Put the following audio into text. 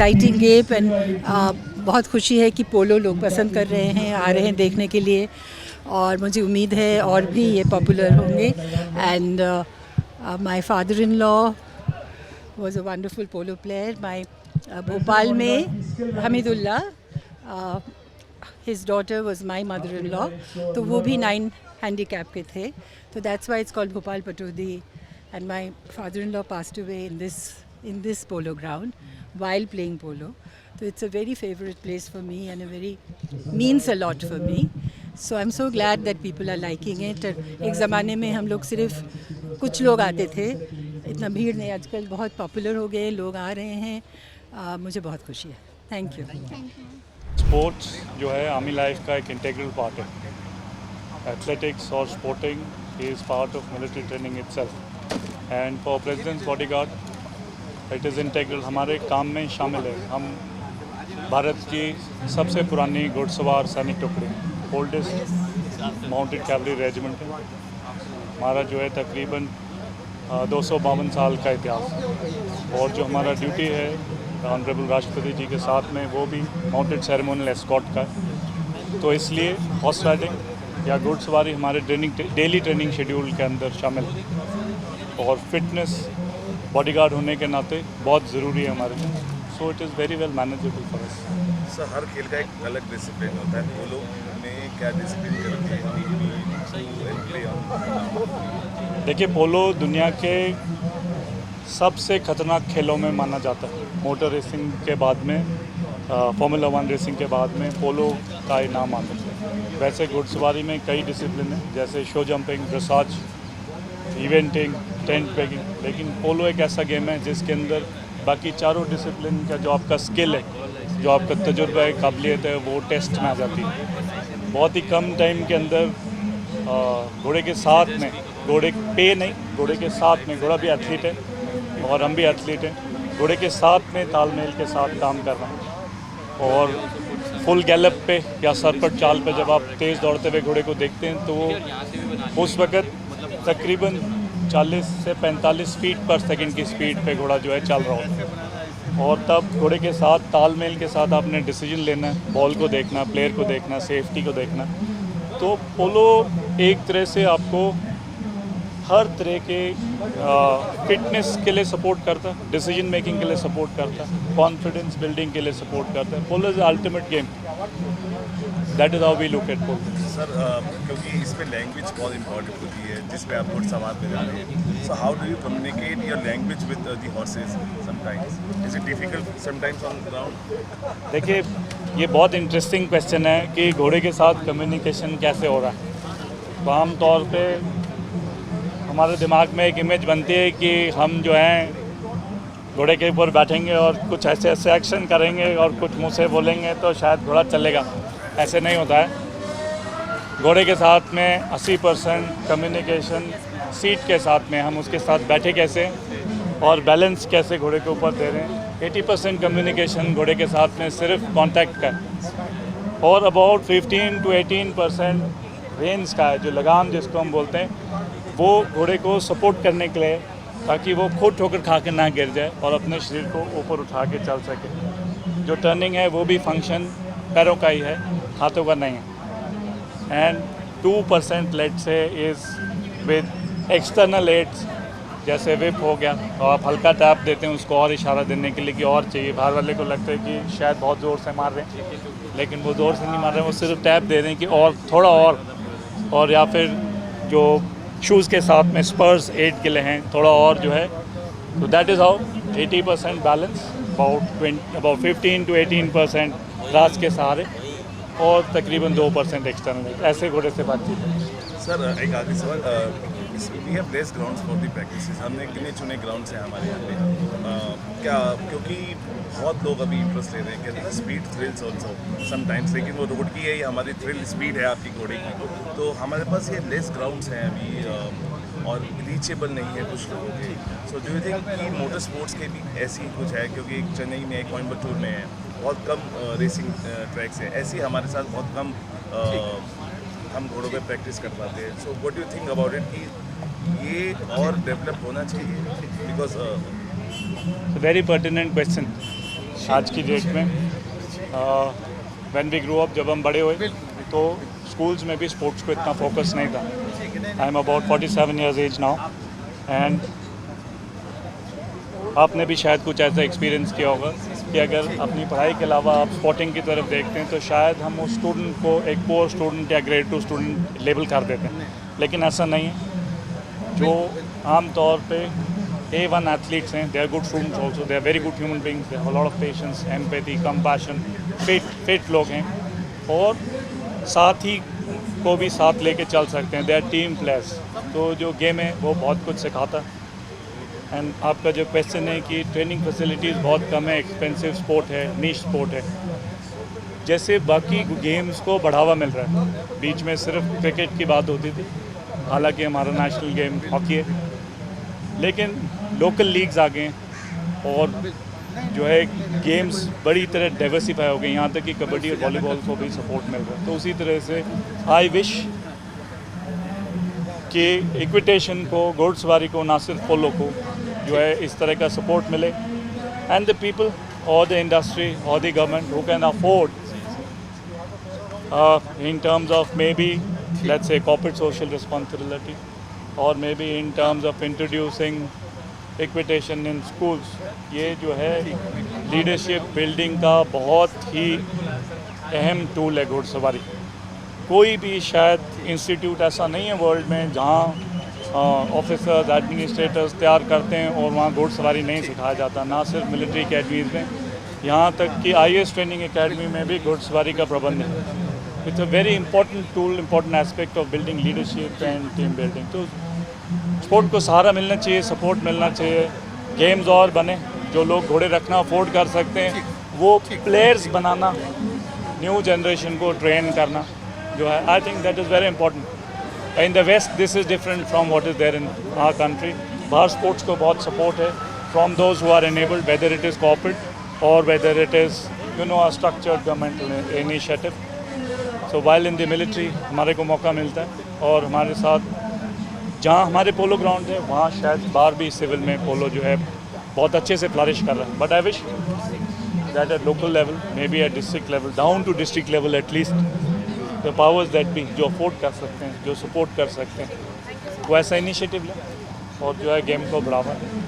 Exciting game and बहुत खुशी है कि पोलो लोग पसंद कर रहे हैं, आ रहे हैं देखने के लिए और मुझे उम्मीद है और भी ये पॉपुलर होंगे। And my father in law was a wonderful polo player. My Bhopal में Hamidullah his daughter was my mother in law, तो वो भी 9 हैंडीकैप के थे, तो that's why it's called Bhopal Pataudi. And my father in law passed away in this polo ground while playing polo, so it's a very favorite place for me and a very means a lot for me, so I'm so glad that people are liking it। एक ज़माने में हम लोग सिर्फ कुछ लोग आते थे, इतना भीड़ नहीं, आजकल बहुत पॉपुलर हो गए, लोग आ रहे हैं, मुझे बहुत खुशी है। Thank you. स्पोर्ट्स जो है आर्मी लाइफ का एक इंटीग्रल पार्ट है। एथलेटिक्स और sporting is part of military training itself and for president's bodyguard it is integral, हमारे काम में शामिल है। हम भारत की सबसे पुरानी घुड़सवार सैनिक टुकड़ी, ओल्डेस्ट माउंटेड कैवलरी रेजिमेंट है हमारा, जो है तकरीबन 252 साल का इतिहास। और जो हमारा ड्यूटी है ऑनरेबल राष्ट्रपति जी के साथ में, वो भी माउंटेड सेरेमोनियल एस्कॉर्ट का है, तो इसलिए हॉर्स राइडिंग या घुड़सवारी हमारे डेली ट्रेनिंग शेड्यूल के अंदर शामिल है। और फिटनेस बॉडीगार्ड होने के नाते बहुत ज़रूरी है हमारे लिए, so it is very well manageable for us. Sir, हर खेल का एक अलग डिसिप्लिन होता है, पोलो में क्या डिसिप्लिन करते हैं? देखिए, पोलो दुनिया के सबसे खतरनाक खेलों में माना जाता है। मोटर रेसिंग के बाद में, फार्मूला 1 रेसिंग के बाद में पोलो का इनाम आता है। वैसे घुड़सवारी में कई डिसिप्लिन हैं, जैसे show jumping, dressage, eventing, tent pegging, लेकिन पोलो एक ऐसा गेम है जिसके अंदर बाकी चारों डिसिप्लिन का जो आपका स्किल है, जो आपका तजुर्बा है, काबिलियत है, वो टेस्ट में आ जाती है। बहुत ही कम टाइम के अंदर घोड़े के साथ में, घोड़े पे नहीं, घोड़े के साथ में, घोड़ा भी एथलीट है और हम भी एथलीट हैं, घोड़े के साथ में तालमेल के साथ काम करना है। और फुल गैलप पे या सरपट चाल पे जब आप तेज़ दौड़ते हुए घोड़े को देखते हैं, तो वो उस वक़्त तकरीबन 40 से 45 फीट पर सेकंड की स्पीड पे घोड़ा जो है चल रहा होता है। और तब घोड़े के साथ तालमेल के साथ आपने डिसीजन लेना है, बॉल को देखना, प्लेयर को देखना, सेफ्टी को देखना। तो पोलो एक तरह से आपको हर तरह के फिटनेस के लिए सपोर्ट करता है, डिसीजन मेकिंग के लिए सपोर्ट करता है, कॉन्फिडेंस बिल्डिंग के लिए सपोर्ट करता है। Polo is ultimate game, that is how we look at polo. Sir, क्योंकि इस पे लैंग्वेज बहुत इंपॉर्टेंट होती है जिस पे आप घुड़सवार पे जा रहे हैं, so how do you communicate your language with the horses sometimes? Is it difficult sometimes on ground? देखिए, ये बहुत इंटरेस्टिंग क्वेश्चन है कि घोड़े के साथ कम्युनिकेशन कैसे हो रहा है। तो आम तौर पे हमारे दिमाग में एक इमेज बनती है कि हम जो हैं घोड़े के ऊपर बैठेंगे और कुछ ऐसे ऐसे एक्शन करेंगे और कुछ मुँह से बोलेंगे तो शायद घोड़ा चलेगा। ऐसे नहीं होता है। घोड़े के साथ में 80% कम्युनिकेशन सीट के साथ में, हम उसके साथ बैठे कैसे और बैलेंस कैसे घोड़े के ऊपर दे रहे हैं। 80% कम्युनिकेशन घोड़े के साथ में सिर्फ कांटेक्ट का है और अबाउट 15 to 18% रेंज का है, जो लगाम जिसको हम बोलते हैं, वो घोड़े को सपोर्ट करने के लिए, ताकि वो खुद ठोकर खा के ना गिर जाए और अपने शरीर को ऊपर उठा के चल सके। जो टर्निंग है वो भी फंक्शन पैरों का ही है, हाथों का नहीं है। एंड 2% लेट से इज़ विद एक्सटर्नल एड्स, जैसे विप हो गया, तो आप हल्का टैप देते हैं उसको और इशारा देने के लिए कि और चाहिए। बाहर वाले को लगता है कि शायद बहुत ज़ोर से मार रहे हैं, लेकिन वो ज़ोर से नहीं मार रहे हैं, वो सिर्फ टैप दे रहे हैं कि और थोड़ा और या फिर जो शूज़ के साथ में स्पर्स एड के लिए हैं, थोड़ा और जो है। तो that is how 80% balance, about 15 to 18% राज के सहारे और तकरीबन 2% एक्सटर्नल। ऐसे घोड़े से बातचीत। सर, एक आखिरी सवाल, we have place grounds for the practices, हमने गिने चुने ग्राउंड्स हैं हमारे यहाँ पे, क्या क्योंकि बहुत लोग अभी इंटरेस्ट ले रहे हैं कि स्पीड थ्रिल्स ऑल्सो समटाइम्स, लेकिन वो रोड की है, ये हमारी थ्रिल स्पीड है आपकी घोड़े की, तो हमारे पास ये लेस ग्राउंड्स हैं अभी और रीचेबल नहीं है कुछ लोगों के। सो डू यू थिंक कि मोटर स्पोर्ट्स के भी ऐसी कुछ है, क्योंकि एक चेन्नई में, एक कोयम्बटूर में है, बहुत कम रेसिंग ट्रैक्स है, ऐसे हमारे साथ बहुत कम हम घोड़ों पे प्रैक्टिस कर पाते हैं। So what do you think about it कि ये और डेवलप होना चाहिए? Because very pertinent question. आज की डेट में। व्हेन वी ग्रो अप, जब हम बड़े हुए तो स्कूल्स में भी स्पोर्ट्स को इतना फोकस नहीं था। I am about 47 years age now and आपने भी शायद कुछ ऐसा एक्सपीरियंस किया होगा कि अगर अपनी पढ़ाई के अलावा आप स्पोर्टिंग की तरफ देखते हैं तो शायद हम उस स्टूडेंट को एक पुअर स्टूडेंट या ग्रेड 2 स्टूडेंट लेबल कर देते हैं, लेकिन ऐसा नहीं है। जो आम तौर पे A1 एथलीट्स हैं, they are good students also, they are very good human beings, they have a lot of patience, empathy, compassion, fit लोग हैं और साथी को भी साथ लेके चल सकते हैं। They are team players. तो जो गेम है वो बहुत कुछ सिखाता है। एंड आपका जो क्वेश्चन है कि ट्रेनिंग फैसिलिटीज़ बहुत कम है, एक्सपेंसिव स्पोर्ट है, नीश स्पोर्ट है, जैसे बाकी गेम्स को बढ़ावा मिल रहा है। बीच में सिर्फ क्रिकेट की बात होती थी, हालांकि हमारा नेशनल गेम हॉकी है, लेकिन लोकल लीग्स आ गए और जो है गेम्स बड़ी तरह डाइवर्सिफाई हो गई, यहाँ तक कि कबड्डी और वॉलीबॉल को भी सपोर्ट मिल रहा है। तो उसी तरह से आई विश कि इक्विटेशन को, घोड़सवारी को, ना सिर्फ पोलो को जो है इस तरह का सपोर्ट मिले एंड द पीपल और द इंडस्ट्री और the government who can afford in terms of maybe let's say corporate social responsibility or maybe in terms of introducing equitation in schools, ये जो है लीडरशिप बिल्डिंग का बहुत ही अहम tool है घोड़सवारी। कोई भी शायद इंस्टीट्यूट ऐसा नहीं है वर्ल्ड में जहाँ ऑफिसर्स एडमिनिस्ट्रेटर्स तैयार करते हैं और वहाँ घोड़सवारी नहीं सिखाया जाता। ना सिर्फ मिलिट्री अकेडमीज़ में, यहाँ तक कि IAS ट्रेनिंग एकेडमी में भी घोड़सवारी का प्रबंध है। It's a very important tool, important aspect of building leadership and team building. तो स्पोर्ट को सहारा मिलना चाहिए, सपोर्ट मिलना चाहिए, गेम्स और बने, जो लोग घोड़े रखना अफोर्ड कर सकते हैं वो प्लेयर्स बनाना, न्यू जनरेशन को ट्रेन करना जो है, I think that is very important. In the west this is different from what is there in our country. बाहर स्पोर्ट्स को बहुत सपोर्ट है from those who are enabled, whether it is corporate और whether it is a structured governmental initiative. So while in the military हमारे को मौका मिलता है और हमारे साथ जहाँ हमारे पोलो ग्राउंड है वहाँ शायद बाहर भी सिविल में पोलो जो है बहुत अच्छे से फ्लरिश कर रहा है। But I wish that at local level, maybe at district level, down to district level at least, the powers that भी जो अफोर्ड कर सकते हैं, जो सपोर्ट कर सकते हैं, वो ऐसा इनिशिएटिव लें और जो है गेम को बढ़ावा है।